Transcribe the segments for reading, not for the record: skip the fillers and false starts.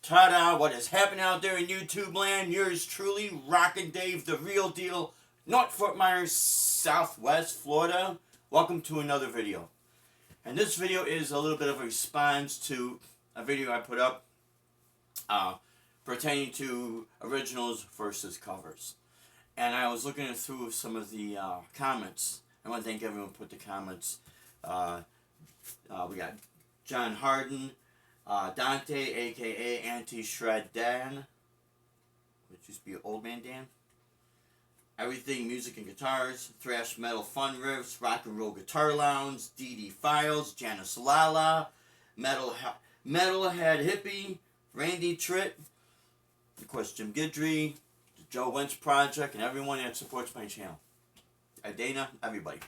Ta-da! What is happening out there in YouTube land? Yours truly, Rockin' Dave, the real deal, North Fort Myers, Southwest Florida. Welcome to another video. And this video is a little bit of a response to a video I put up pertaining to originals versus covers. And I was looking through some of the comments. I want to thank everyone who put the comments. We got John Harden, Dante, aka Anti-Shred Dan, which used to be Old Man Dan. Everything Music and Guitars, Thrash Metal Fun Riffs, Rock and Roll Guitar Lounge, DD Files, Janice Lala, Metalhead Hippie, Randy Tritt, of course Jim Guidry, the Joe Wentz Project, and everyone that supports my channel. Dana, everybody.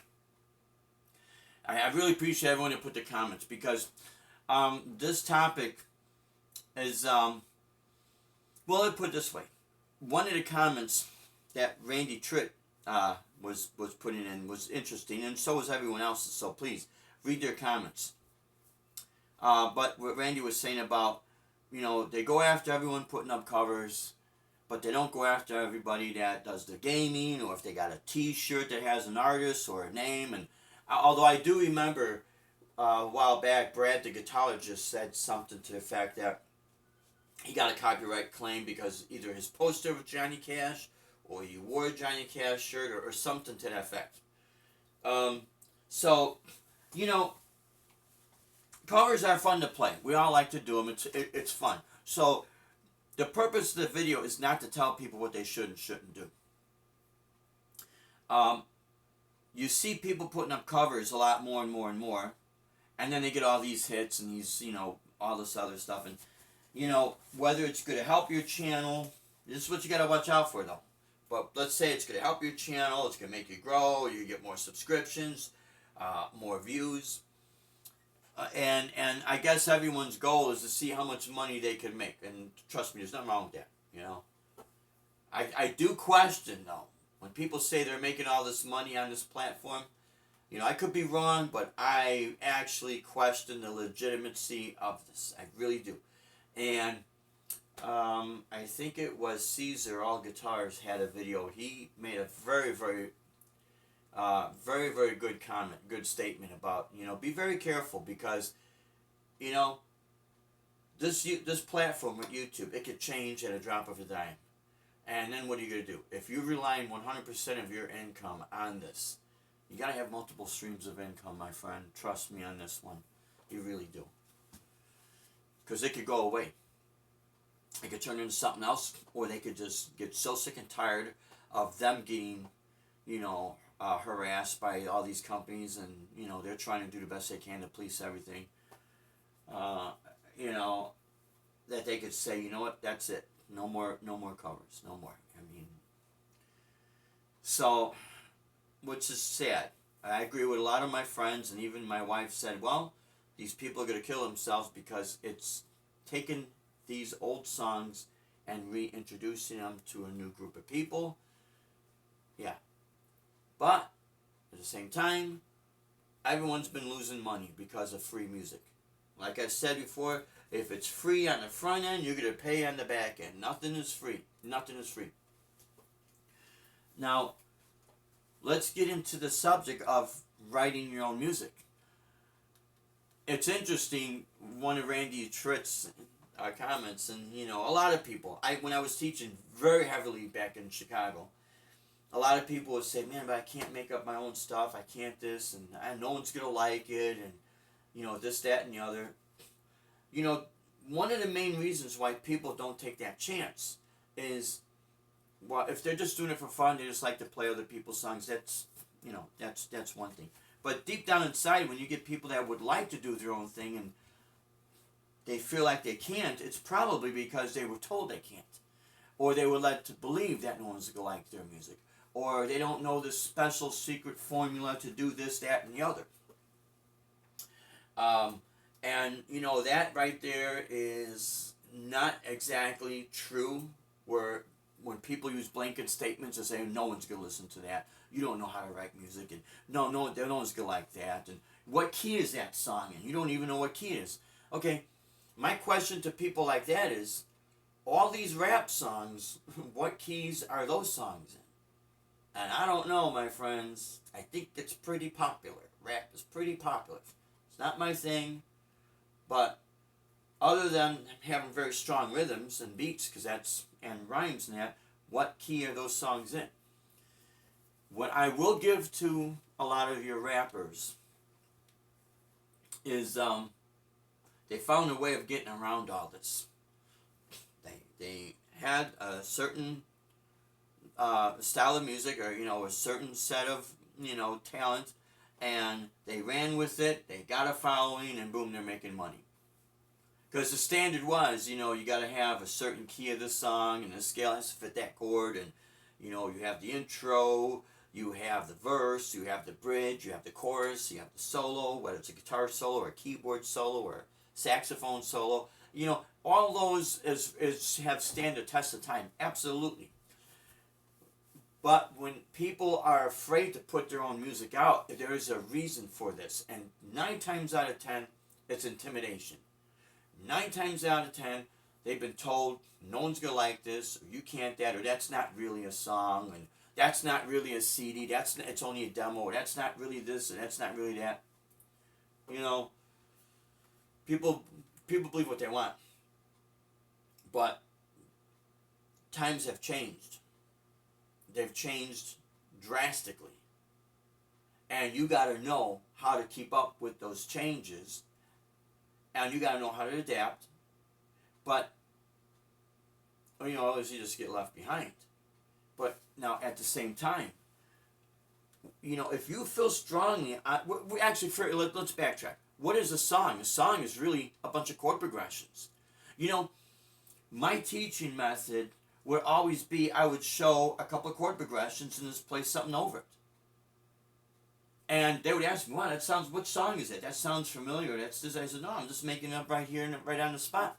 I really appreciate everyone that put the comments because this topic is, well, let's put it this way. One of the comments that Randy Tritt was putting in was interesting, and so was everyone else's, so please read their comments. But what Randy was saying about, you know, they go after everyone putting up covers, but they don't go after everybody that does the gaming, or if they got a t-shirt that has an artist or a name. And although I do remember a while back, Brad the guitarist said something to the fact that he got a copyright claim because either his poster was Johnny Cash or he wore a Johnny Cash shirt or something to that effect. So, you know, covers are fun to play. We all like to do them. It's fun. So the purpose of the video is not to tell people what they should and shouldn't do. You see people putting up covers a lot more and more and more. And then they get all these hits and these, you know, all this other stuff. And, you know, whether it's going to help your channel, this is what you got to watch out for, though. But let's say it's going to help your channel, it's going to make you grow, you get more subscriptions, more views. And I guess everyone's goal is to see how much money they can make. And trust me, there's nothing wrong with that, you know. I do question, though, when people say they're making all this money on this platform. You know, I could be wrong, but I actually question the legitimacy of this. I really do. And I think it was Caesar All Guitars had a video. He made a very, very good comment, good statement about, you know, be very careful because, you know, this platform with YouTube, it could change at a drop of a dime. And then what are you going to do? If you're relying 100% of your income on this, you got to have multiple streams of income, my friend. Trust me on this one. You really do. Because it could go away. It could turn into something else, or they could just get so sick and tired of them getting, you know, harassed by all these companies, and, you know, they're trying to do the best they can to police everything. You know, that they could say, you know what, that's it. No more covers. No more. I mean, so, which is sad. I agree with a lot of my friends, and even my wife said, well, these people are going to kill themselves because it's taken these old songs and reintroducing them to a new group of people. Yeah. But, at the same time, everyone's been losing money because of free music. Like I said before, if it's free on the front end, you're going to pay on the back end. Nothing is free. Nothing is free. Now, let's get into the subject of writing your own music. It's interesting, one of Randy Tritt's comments, and, you know, a lot of people, when I was teaching very heavily back in Chicago, a lot of people would say, man, but I can't make up my own stuff, I can't this, and no one's going to like it, and, you know, this, that, and the other. You know, one of the main reasons why people don't take that chance is, well, if they're just doing it for fun, they just like to play other people's songs, that's, you know, that's one thing. But deep down inside, when you get people that would like to do their own thing and they feel like they can't, it's probably because they were told they can't. Or they were led to believe that no one's going to like their music. Or they don't know this special secret formula to do this, that, and the other. And, you know, that right there is not exactly true, where when people use blanket statements and say, no one's going to listen to that, you don't know how to write music, and no one's going to like that, and what key is that song in? You don't even know what key it is. Okay, my question to people like that is, all these rap songs, what keys are those songs in? And I don't know, my friends. I think it's pretty popular. Rap is pretty popular. It's not my thing, but other than having very strong rhythms and beats, and rhymes and that, what key are those songs in? What I will give to a lot of your rappers is they found a way of getting around all this. They had a certain style of music, or a certain set of talent, and they ran with it. They got a following, and boom, they're making money. Because the standard was, you got to have a certain key of the song, and the scale has to fit that chord, and you have the intro, you have the verse, you have the bridge, you have the chorus, you have the solo, whether it's a guitar solo or a keyboard solo or a saxophone solo. All those have stand the test of time, absolutely. But when people are afraid to put their own music out, there is a reason for this, and 9 times out of 10, it's intimidation. 9 times out of 10, they've been told no one's gonna like this, or you can't that, or that's not really a song, and that's not really a CD. It's only a demo. Or that's not really this, and that's not really that. People believe what they want, but times have changed. They've changed drastically, and you got to know how to keep up with those changes. And you got to know how to adapt, but, otherwise you just get left behind. But now, at the same time, if you feel strongly, let's backtrack. What is a song? A song is really a bunch of chord progressions. My teaching method would always be, I would show a couple of chord progressions and just play something over it. And they would ask me, wow, what song is it? That sounds familiar. That's this. I said, no, I'm just making it up right here, right on the spot.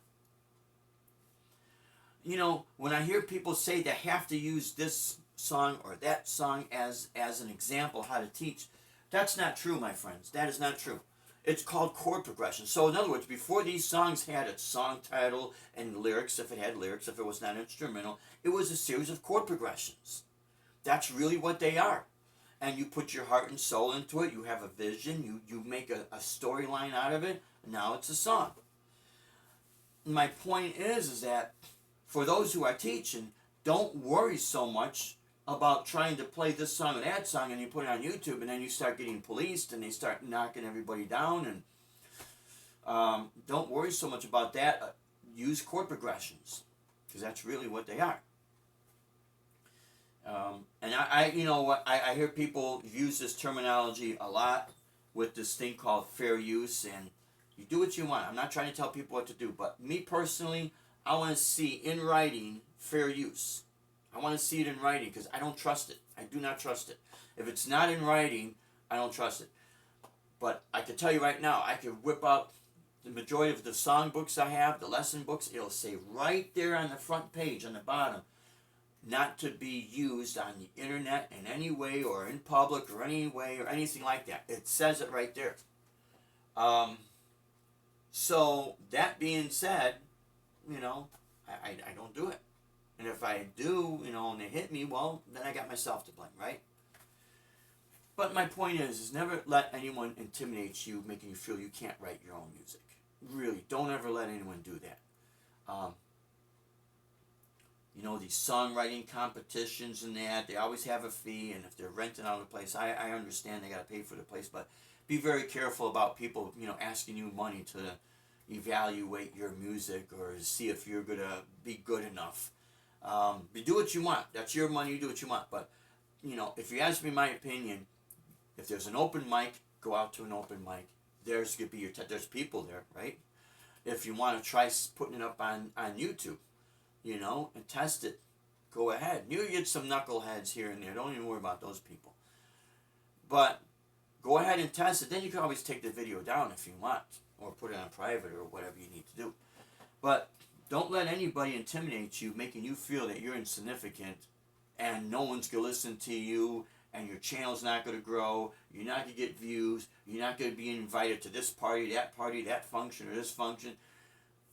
When I hear people say they have to use this song or that song as an example how to teach, that's not true, my friends. That is not true. It's called chord progression. So in other words, before these songs had a song title and lyrics, if it had lyrics, if it was not instrumental, it was a series of chord progressions. That's really what they are. And you put your heart and soul into it. You have a vision. You make a storyline out of it. Now it's a song. My point is that for those who are teaching, don't worry so much about trying to play this song or that song, and you put it on YouTube, and then you start getting policed, and they start knocking everybody down. And don't worry so much about that. Use chord progressions, because that's really what they are. And I hear people use this terminology a lot with this thing called fair use, and you do what you want. I'm not trying to tell people what to do, but me personally, I want to see in writing fair use. I want to see it in writing because I don't trust it. I do not trust it. If it's not in writing, I don't trust it. But I can tell you right now, I could whip up the majority of the song books I have, the lesson books. It'll say right there on the front page, on the bottom, not to be used on the internet in any way or in public or any way or anything like that. It says it right there. So that being said, I don't do it. And if I do, and they hit me, well, then I got myself to blame, right? But my point is never let anyone intimidate you, making you feel you can't write your own music. Really, don't ever let anyone do that. These songwriting competitions and that, they always have a fee, and if they're renting out a place, I understand they got to pay for the place, but be very careful about people, asking you money to evaluate your music or see if you're going to be good enough. You do what you want. That's your money. You do what you want. But, if you ask me my opinion, if there's an open mic, go out to an open mic. There's going to be there's people there, right? If you want to try putting it up on YouTube, and test it, go ahead. You get some knuckleheads here and there. Don't even worry about those people. But go ahead and test it. Then you can always take the video down if you want, or put it on private or whatever you need to do. But don't let anybody intimidate you, making you feel that you're insignificant and no one's going to listen to you and your channel's not going to grow, you're not going to get views, you're not going to be invited to this party, that function, or this function.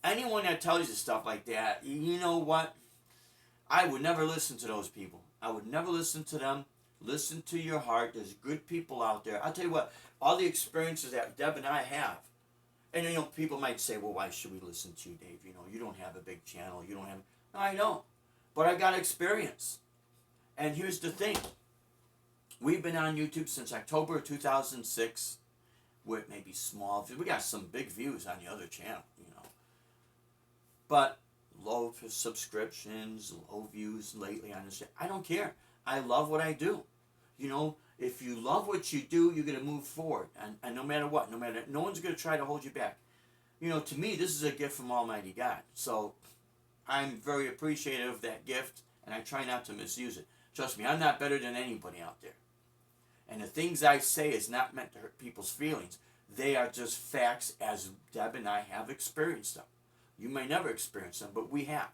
anyone that tells you stuff like that, you know what? I would never listen to those people. I would never listen to them. Listen to your heart. There's good people out there. I'll tell you what, all the experiences that Deb and I have, and you know, people might say, well, why should we listen to you, Dave? You know, you don't have a big channel. You don't have. No, I don't. But I got experience. And here's the thing. We've been on YouTube since October of 2006. With maybe small views. We got some big views on the other channel, you know. But low subscriptions, low views lately on this channel. I don't care. I love what I do. You know, if you love what you do, you're going to move forward. And no matter what, no one's going to try to hold you back. You know, to me, this is a gift from Almighty God. So I'm very appreciative of that gift, and I try not to misuse it. Trust me, I'm not better than anybody out there. And the things I say is not meant to hurt people's feelings. They are just facts as Deb and I have experienced them. You may never experience them, but we have.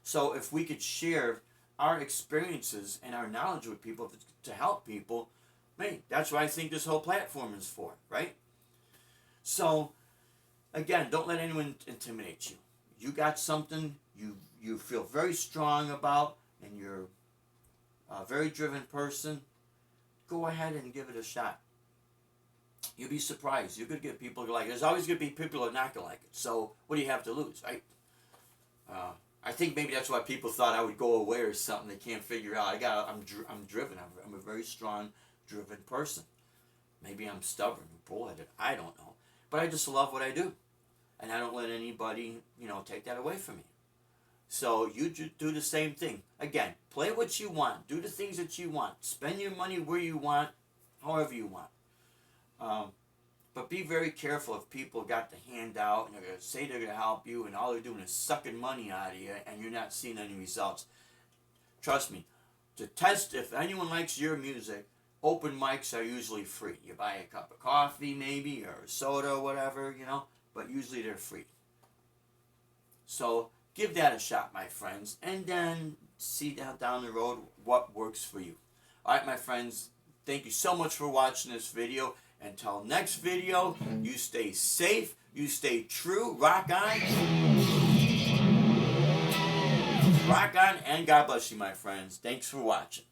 So if we could share our experiences and our knowledge with people to help people, man, that's what I think this whole platform is for, right? So, again, don't let anyone intimidate you. You got something you feel very strong about, and you're a very driven person, go ahead and give it a shot. You'll be surprised. You're going to get people who like it. There's always going to be people who are not going to like it. So what do you have to lose, right? I think maybe that's why people thought I would go away or something. They can't figure out. I'm driven. I'm a very strong, driven person. Maybe I'm stubborn, bullheaded. I don't know. But I just love what I do. And I don't let anybody, you know, take that away from me. So you do the same thing. Again, play what you want. Do the things that you want. Spend your money where you want, however you want. But be very careful if people got the handout and they're going to say they're going to help you and all they're doing is sucking money out of you and you're not seeing any results. Trust me, to test if anyone likes your music, open mics are usually free. You buy a cup of coffee maybe or a soda or whatever, you know, but usually they're free. So give that a shot, my friends, and then see down the road what works for you. All right, my friends, thank you so much for watching this video. Until next video, you stay safe, you stay true, rock on, and God bless you, my friends. Thanks for watching.